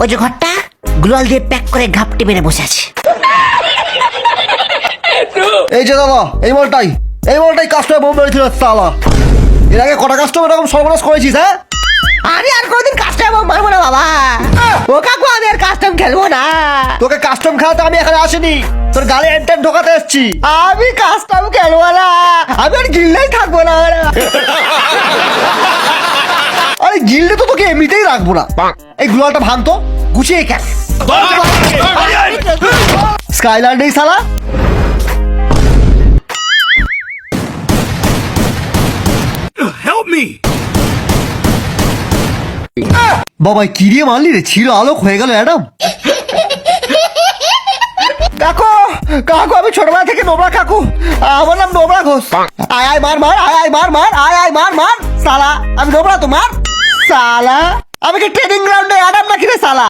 ওই যে ঘরটা গ্লোয়াল দিয়ে প্যাক করে ঘাপটি মেরে বসে আছে। এই যে দাদা, এই বলটাই কাস্টমার বোম মেরেছিল সালা। এর আগে কটা কাস্টমার এরকম সর্বনাশ করেছিস? হ্যাঁ, আমি আর কোনদিন কাস্টম মারবো না বাবা। ও কাকু, আমি আর কাস্টম খেলবো না। তোকে কাস্টম খেলাতে আমি এখানে আসিনি, তোর গালে এন্টেন ঢোকাতে এসেছি। আমি কাস্টম খেলবো না, আমি আর গিল্ডেই থাকবো না। আরে গিল্ডে তো তোকে এমনিতেই রাখবো না। এই গ্লোয়ালটা ভাঙতো, গুছিয়ে কেন স্কাইল্যান্ড নেই সালা। Help me! বাবা কি দিয়ে মারলি রে? ছিল আলোক হয়ে গেল অ্যাডাম। কাকু কাকু, আমি ছোটবেলা থেকে নোবরা কাকু, আমার নাম নোবরা ঘোষ। আয় আয় মার মার, আয় আয় মার মার, আয় আয় মার মার সালা। আমি নোবরা তো মার সালা। আমি কি ট্রেনিং গ্রাউন্ডে অ্যাডাম নাকি রে সালা?